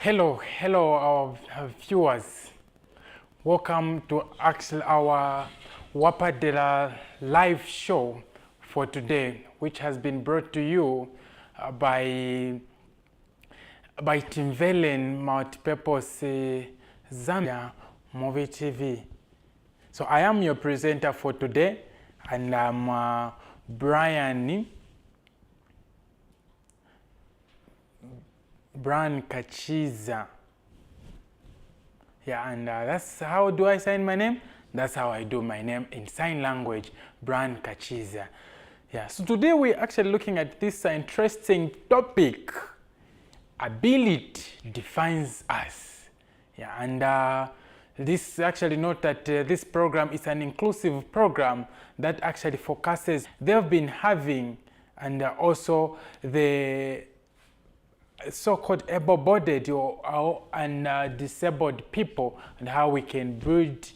Hello, our viewers. Welcome to actually our Wapadela live show for today, which has been brought to you by Timveleni multipurpose Zambian movie TV. So I am your presenter for today, and I'm Brian Kachiza. Yeah, and that's how do I sign my name? That's how I do my name in sign language, Brian Kachiza. Yeah, so today we're actually looking at this interesting topic. Ability defines us. Yeah, and this actually note that this program is an inclusive program that actually focuses they've been having and also the so-called able-bodied and disabled people, and how we can bridge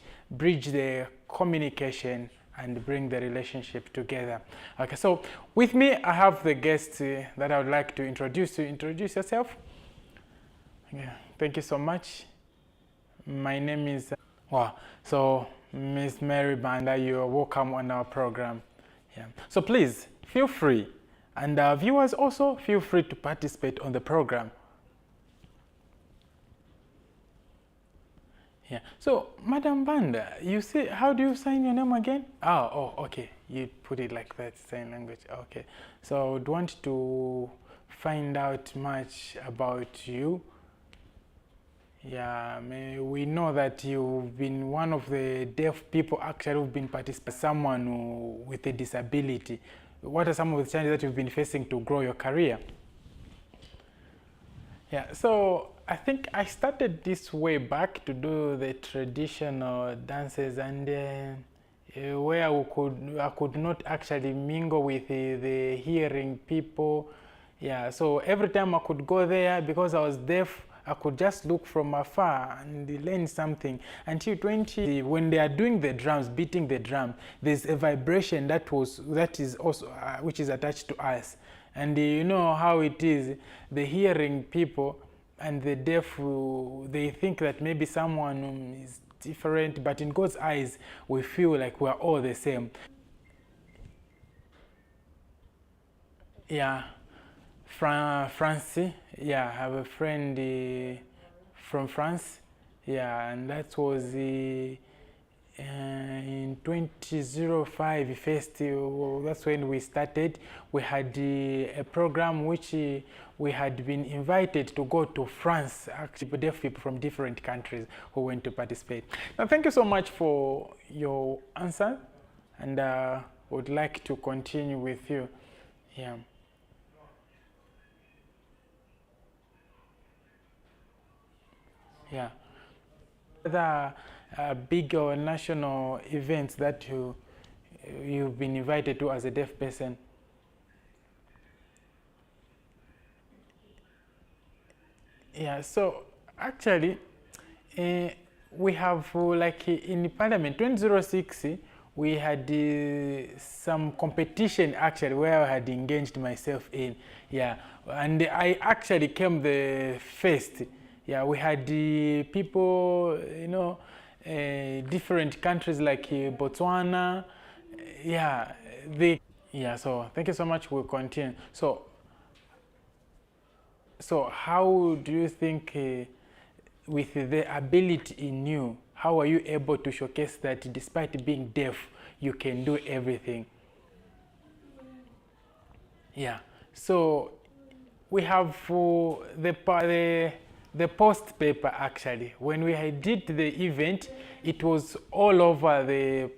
the communication and bring the relationship together. Okay, so with me I have the guest that I would like to introduce. Introduce yourself. Yeah, thank you so much. My name is so Miss Mary Banda. You are welcome on our program. Yeah, so please feel free. And viewers also feel free to participate on the program. Yeah. So, Madam Banda, you say, how do you sign your name again? Oh, okay. You put it like that, sign language. Okay. So, I would want to find out much about you. Yeah, we know that you've been one of the deaf people actually who've been participating, someone with a disability. What are some of the challenges that you've been facing to grow your career? Yeah, so I think I started this way back to do the traditional dances, and where I could not actually mingle with the hearing people. Yeah, so every time I could go there, because I was deaf, I could just look from afar and learn something. Until 20, when they are doing the drums, beating the drum, there's a vibration that is also which is attached to us. And you know how it is, the hearing people and the deaf, they think that maybe someone is different, but in God's eyes, we feel like we're all the same. Yeah. France, yeah, I have a friend from France, yeah, and that was in 2005 first, that's when we started. We had a program which we had been invited to go to France, actually deaf people from different countries who went to participate. Now, thank you so much for your answer, and would like to continue with you. Yeah. Yeah. The big or national events that you've been invited to as a deaf person? Yeah, so actually we have like in Parliament 2006 we had some competition actually where I had engaged myself in. Yeah, and I actually came the first. Yeah, we had people, you know, different countries like Botswana. Yeah, so thank you so much. We'll continue. So how do you think with the ability in you, how are you able to showcase that despite being deaf, you can do everything? Yeah, so we have the post paper actually. When we did the event, it was all over the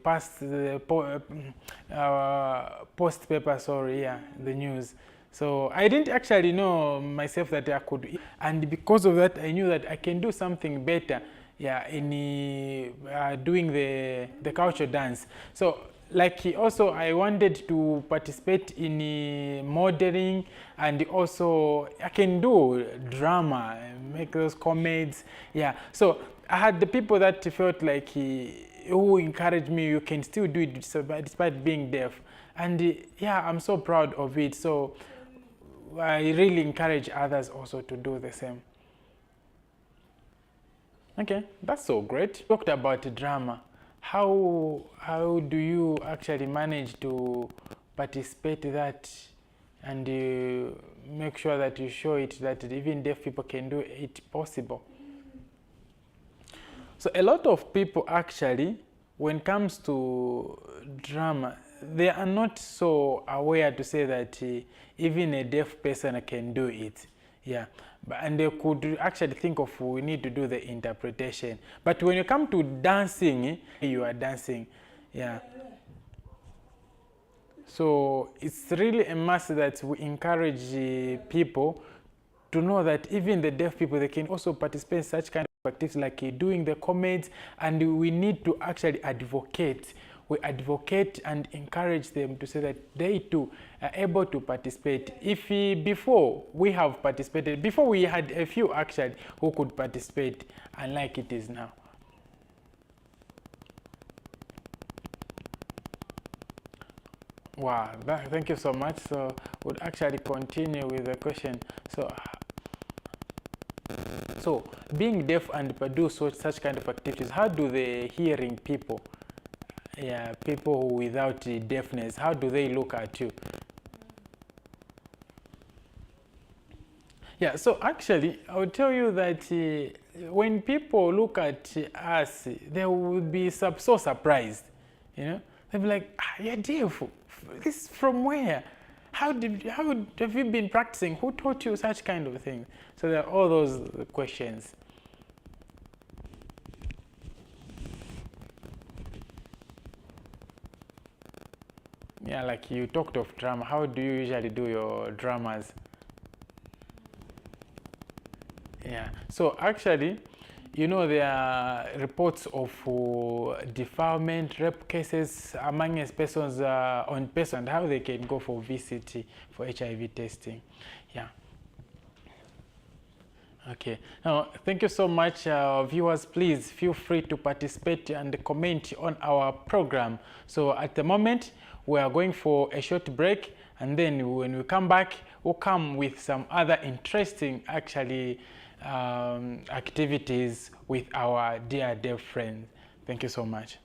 post paper, sorry, yeah, the news. So I didn't actually know myself that I could, and because of that, I knew that I can do something better, yeah, in doing the cultural dance. So like also I wanted to participate in modeling, and also I can do drama, make those comedies, yeah. So I had the people that felt like who encouraged me, you can still do it despite being deaf, and yeah, I'm so proud of it. So I really encourage others also to do the same. Okay, that's so great. Talked about drama. How do you actually manage to participate that and make sure that you show it that even deaf people can do it possible? So a lot of people actually, when it comes to drama, they are not so aware to say that even a deaf person can do it. Yeah, and they could actually think of we need to do the interpretation. But when you come to dancing, you are dancing. Yeah. So it's really a must that we encourage people to know that even the deaf people, they can also participate in such kind of activities like doing the comedies, and we need to actually advocate. We advocate and encourage them to say that they too are able to participate. If before we have participated, before we had a few actually who could participate, unlike it is now. Wow, thank you so much. So we'll actually continue with the question. So being deaf and do such kind of activities, how do the hearing people, yeah, people without deafness, how do they look at you? Yeah, so actually, I will tell you that when people look at us, they will be so surprised, you know? They'll be like, you're deaf, this from where? How have you been practicing? Who taught you such kind of things? So there are all those questions. Yeah, like you talked of drama. How do you usually do your dramas? Yeah, so actually, you know, there are reports of defilement, rape cases among persons on persons, and how they can go for VCT, for HIV testing. Yeah. Okay. Now, thank you so much, viewers. Please feel free to participate and comment on our program. So at the moment, we are going for a short break, and then when we come back, we'll come with some other interesting, actually, activities with our dear friends. Thank you so much.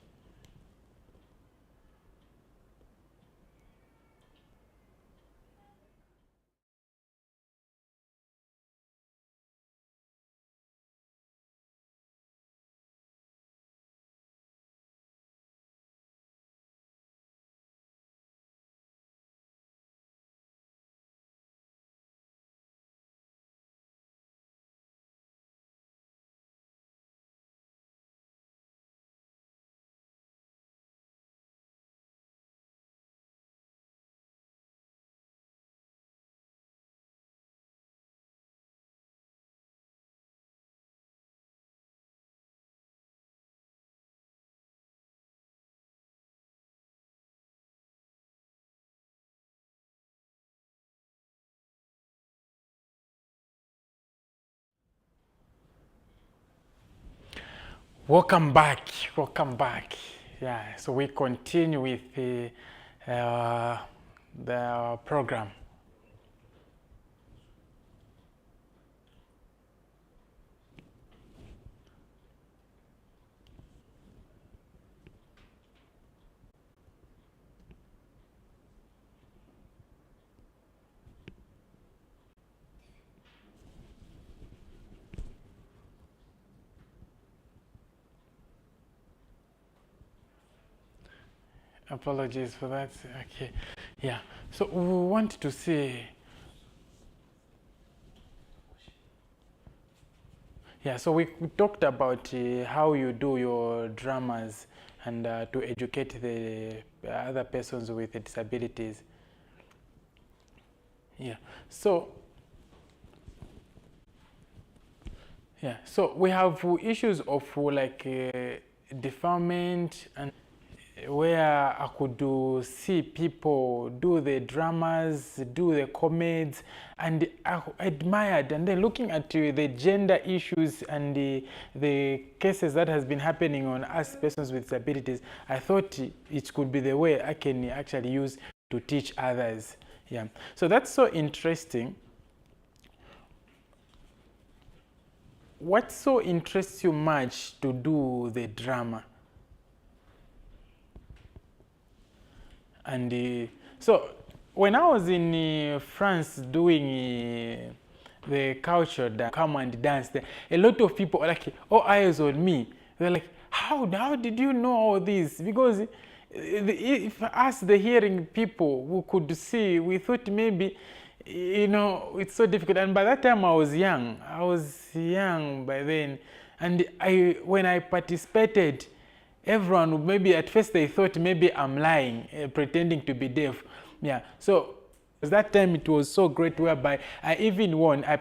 Welcome back. Welcome back. Yeah, so we continue with the program. Apologies for that. Okay. Yeah. So we want to see. Yeah, so we talked about how you do your dramas and to educate the other persons with disabilities. Yeah. So yeah, so we have issues of like defilement, and where I could see people do the dramas, do the comedies, and I admired. And then looking at the gender issues and the cases that has been happening on us persons with disabilities, I thought it could be the way I can actually use to teach others. Yeah, so that's so interesting. what so interests you much to do the drama? And so when I was in France doing the culture that come and dance there, a lot of people were like all eyes on me. They're like, how did you know all this? Because if us, the hearing people who could see, we thought maybe, you know, it's so difficult. And by that time I was young by then. And when I participated, everyone, maybe at first they thought maybe I'm lying, pretending to be deaf. Yeah, so at that time it was so great, whereby I even won. I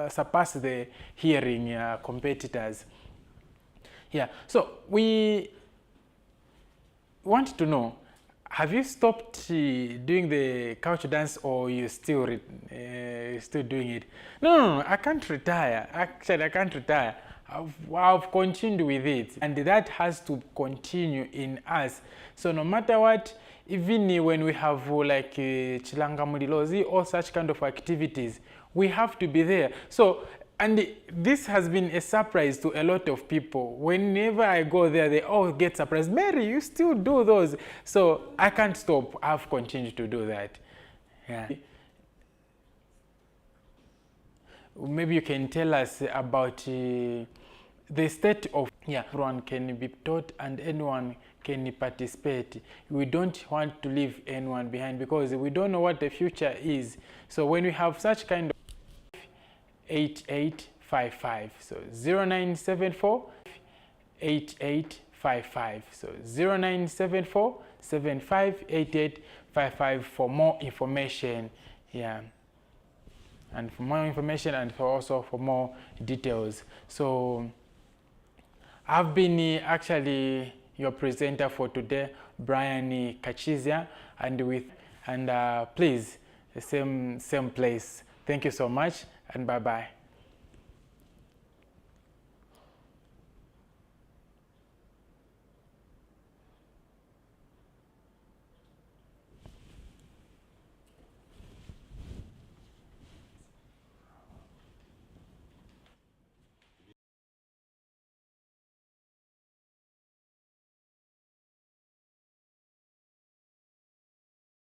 surpassed the hearing competitors. Yeah, so we want to know, have you stopped doing the culture dance, or you still doing it? No, I can't retire. Actually, I can't retire. I've continued with it, and that has to continue in us. So no matter what, even when we have like Chilanga Mulilozi or such kind of activities, we have to be there. So, and this has been a surprise to a lot of people. Whenever I go there, they all get surprised. Mary, you still do those? So I can't stop. I've continued to do that. Yeah. Maybe you can tell us about the state of, yeah, everyone can be taught and anyone can participate. We don't want to leave anyone behind, because we don't know what the future is. So when we have such kind of 8855, so 0974 8855, so 0974 758855 for more information. Yeah, and for more information, and also for more details. So I've been actually your presenter for today, Brian Kachizia, and please, the same place. Thank you so much, and bye-bye.